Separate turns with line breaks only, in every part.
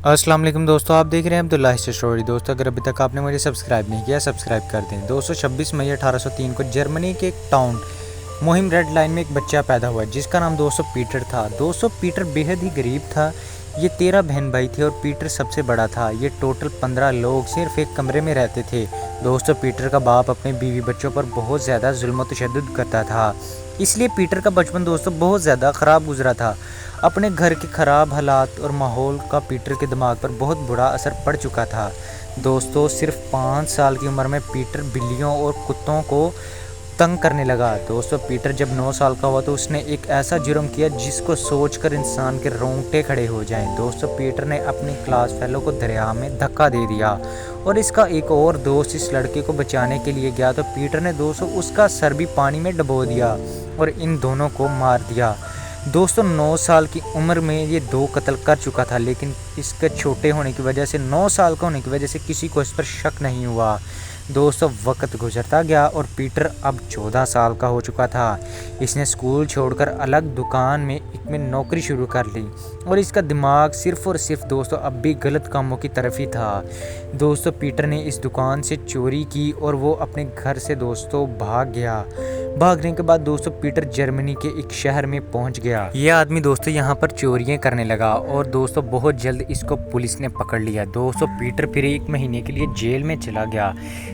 السلام علیکم دوستو، آپ دیکھ رہے ہیں عبداللہ اسٹوری۔ دوستو اگر ابھی تک آپ نے مجھے سبسکرائب نہیں کیا سبسکرائب کر دیں۔ 26 مئی 1803 کو جرمنی کے ایک ٹاؤن مہم ریڈ لائن میں ایک بچہ پیدا ہوا جس کا نام پیٹر تھا۔ پیٹر بے حد ہی غریب تھا۔ یہ 13 بہن بھائی تھے اور پیٹر سب سے بڑا تھا۔ یہ ٹوٹل 15 لوگ صرف ایک کمرے میں رہتے تھے۔ پیٹر کا باپ اپنے بیوی بچوں پر بہت زیادہ ظلم و تشدد کرتا تھا، اس لیے پیٹر کا بچپن بہت زیادہ خراب گزرا تھا۔ اپنے گھر کے خراب حالات اور ماحول کا پیٹر کے دماغ پر بہت برا اثر پڑ چکا تھا۔ صرف 5 سال کی عمر میں پیٹر بلیوں اور کتوں کو تنگ کرنے لگا۔ پیٹر جب 9 سال کا ہوا تو اس نے ایک ایسا جرم کیا جس کو سوچ کر انسان کے رونگٹے کھڑے ہو جائیں۔ پیٹر نے اپنے کلاس فیلو کو دریا میں دھکا دے دیا اور اس کا ایک اور دوست اس لڑکے کو بچانے کے لیے گیا تو پیٹر نے اس کا سر بھی پانی میں ڈبو دیا اور ان دونوں کو مار دیا۔ 9 سال کی عمر میں یہ 2 قتل کر چکا تھا، لیکن اس کے چھوٹے ہونے کی وجہ سے 9 سال کا ہونے کی وجہ سے کسی کو اس پر شک نہیں ہوا۔ وقت گزرتا گیا اور پیٹر اب 14 سال کا ہو چکا تھا۔ اس نے اسکول چھوڑ کر الگ دکان میں نوکری شروع کر لی اور اس کا دماغ صرف اور صرف اب بھی غلط کاموں کی طرف ہی تھا۔ پیٹر نے اس دکان سے چوری کی اور وہ اپنے گھر سے بھاگ گیا۔ بھاگنے کے بعد پیٹر جرمنی کے ایک شہر میں پہنچ گیا۔ یہ آدمی یہاں پر چوریاں کرنے لگا اور بہت جلد اس کو پولیس نے پکڑ لیا۔ پیٹر پھر 1 مہینے کے لیے جیل میں چلا گیا۔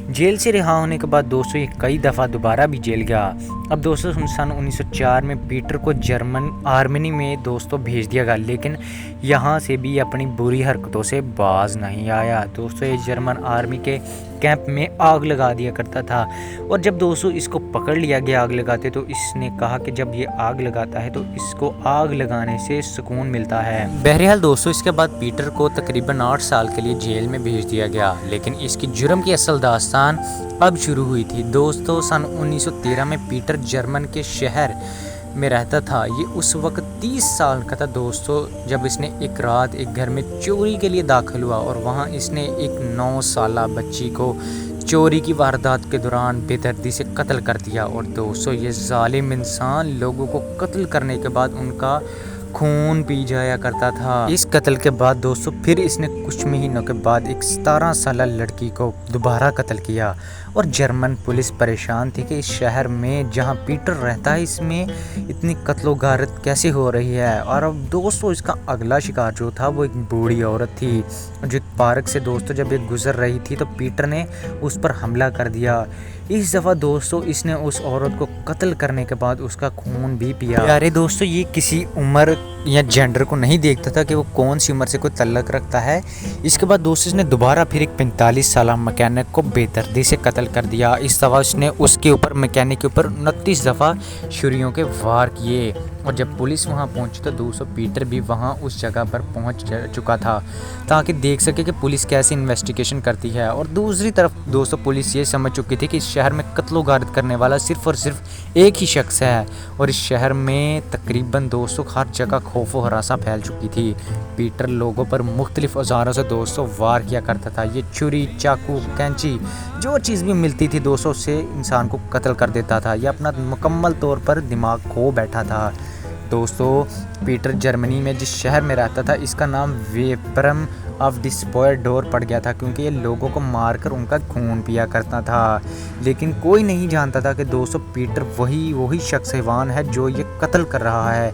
جیل سے رہا ہونے کے بعد یہ کئی دفعہ دوبارہ بھی جیل گیا۔ اب سن 1904 میں پیٹر کو جرمن آرمینی میں بھیج دیا گیا، لیکن یہاں سے بھی اپنی بری حرکتوں سے باز نہیں آیا۔ یہ جرمن آرمی کے کیمپ میں آگ لگا دیا کرتا تھا اور جب اس کو پکڑ لیا گیا آگ لگاتے تو اس نے کہا کہ جب یہ آگ لگاتا ہے تو اس کو آگ لگانے سے سکون ملتا ہے۔ بہرحال اس کے بعد پیٹر کو تقریباً 8 سال کے لیے جیل میں بھیج دیا گیا، لیکن اس کی جرم کی اصل داستان اب شروع ہوئی تھی۔ سن 1913 میں پیٹر جرمن کے شہر میں رہتا تھا۔ یہ اس وقت 30 سال کا تھا جب اس نے ایک رات ایک گھر میں چوری کے لیے داخل ہوا اور وہاں اس نے ایک 9 سالہ بچی کو چوری کی واردات کے دوران بے دردی سے قتل کر دیا۔ اور یہ ظالم انسان لوگوں کو قتل کرنے کے بعد ان کا خون پی جایا کرتا تھا۔ اس قتل کے بعد پھر اس نے کچھ مہینوں کے بعد ایک 17 سالہ لڑکی کو دوبارہ قتل کیا اور جرمن پولیس پریشان تھی کہ اس شہر میں جہاں پیٹر رہتا ہے اس میں اتنی قتل و غارت کیسے ہو رہی ہے۔ اور اب اس کا اگلا شکار جو تھا وہ ایک بوڑھی عورت تھی جو ایک پارک سے جب یہ گزر رہی تھی تو پیٹر نے اس پر حملہ کر دیا۔ اس دفعہ اس نے اس عورت کو قتل کرنے کے بعد اس کا خون بھی پیا۔ پیارے یہ کسی عمر یا جینڈر کو نہیں دیکھتا تھا کہ وہ کون سی عمر سے کوئی تعلق رکھتا ہے۔ اس کے بعد اس نے دوبارہ پھر ایک 45 سالہ مکینک کو بے دردی سے قتل کر دیا۔ اس دفعہ اس نے اس کے اوپر مکینک کے اوپر 29 دفعہ چھریوں کے وار کیے اور جب پولیس وہاں پہنچی تو پیٹر بھی وہاں اس جگہ پر پہنچ چکا تھا تاکہ دیکھ سکے کہ پولیس کیسے انویسٹیگیشن کرتی ہے۔ اور دوسری طرف پولیس یہ سمجھ چکی تھی کہ اس شہر میں قتل و غارت کرنے والا صرف اور صرف ایک ہی شخص ہے اور اس شہر میں تقریباً ہر جگہ خوف و ہراساں پھیل چکی تھی۔ پیٹر لوگوں پر مختلف اوزاروں سے وار کیا کرتا تھا۔ یہ چھری، چاقو، کینچی جو چیز بھی ملتی تھی سے انسان کو قتل کر دیتا تھا۔ یہ اپنا مکمل طور پر دماغ کھو بیٹھا تھا۔ پیٹر جرمنی میں جس شہر میں رہتا تھا اس کا نام ویپرم آف ڈسپوئر ڈور پڑ گیا تھا کیونکہ یہ لوگوں کو مار کر ان کا خون پیا کرتا تھا، لیکن کوئی نہیں جانتا تھا کہ پیٹر وہی شخص حیوان ہے جو یہ قتل کر رہا ہے۔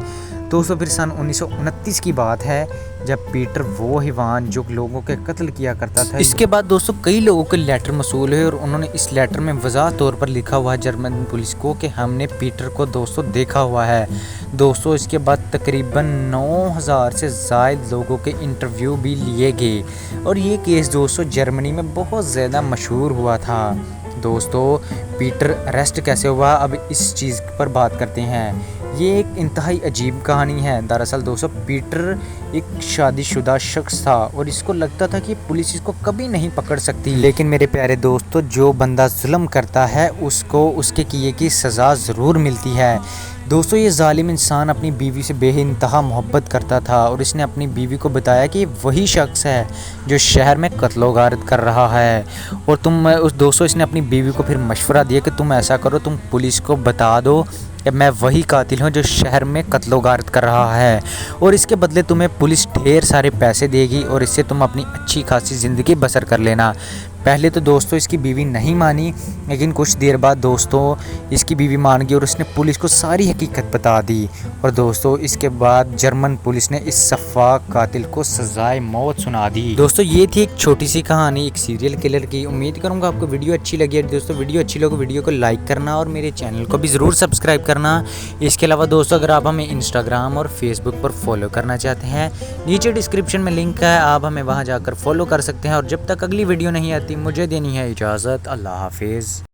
پھر سن 1929 کی بات ہے جب پیٹر وہ حیوان جو لوگوں کے قتل کیا کرتا تھا۔ اس کے بعد کئی لوگوں کے لیٹر موصول ہوئے اور انہوں نے اس لیٹر میں واضح طور پر لکھا ہوا ہے جرمن پولیس کو کہ ہم نے پیٹر کو دیکھا ہوا ہے۔ اس کے بعد تقریباً 9000 سے زائد لوگوں کے انٹرویو بھی لیے گئے اور یہ کیس جرمنی میں بہت زیادہ مشہور ہوا تھا۔ پیٹر اریسٹ کیسے ہوا، اب اس چیز پر بات کرتے ہیں۔ یہ ایک انتہائی عجیب کہانی ہے۔ دراصل پیٹر ایک شادی شدہ شخص تھا اور اس کو لگتا تھا کہ پولیس اس کو کبھی نہیں پکڑ سکتی، لیکن میرے پیارے جو بندہ ظلم کرتا ہے اس کو اس کے کیے کی سزا ضرور ملتی ہے۔ یہ ظالم انسان اپنی بیوی سے بے انتہا محبت کرتا تھا اور اس نے اپنی بیوی کو بتایا کہ یہ وہی شخص ہے جو شہر میں قتل و غارت کر رہا ہے اور اس نے اپنی بیوی کو پھر مشورہ دیا کہ تم ایسا کرو، تم پولیس کو بتا دو کہ میں وہی قاتل ہوں جو شہر میں قتل و غارت کر رہا ہے، اور اس کے بدلے تمہیں پولیس ڈھیر سارے پیسے دے گی اور اس سے تم اپنی اچھی خاصی زندگی بسر کر لینا۔ پہلے تو دوستوں اس کی بیوی نہیں مانی، لیکن کچھ دیر بعد دوستوں اس کی بیوی مان گئی اور اس نے پولیس کو ساری حقیقت بتا دی، اور دوستوں اس کے بعد جرمن پولیس نے اس سفاک قاتل کو سزائے موت سنا دی۔ دوستوں یہ تھی ایک چھوٹی سی کہانی ایک سیریل کلر کی۔ امید کروں گا آپ کو ویڈیو اچھی لگی ہے۔ دوستوں ویڈیو اچھی لگے ویڈیو کو لائک کرنا اور میرے چینل کو بھی ضرور سبسکرائب کرنا۔ اس کے علاوہ دوستوں اگر آپ ہمیں انسٹاگرام اور فیس بک پر فالو کرنا چاہتے ہیں، نیچے ڈسکرپشن میں لنک ہے، آپ ہمیں وہاں جا کر فالو کر سکتے ہیں۔ اور جب تک اگلی ویڈیو نہیں آتی مجھے دینی ہے اجازت۔ اللہ حافظ۔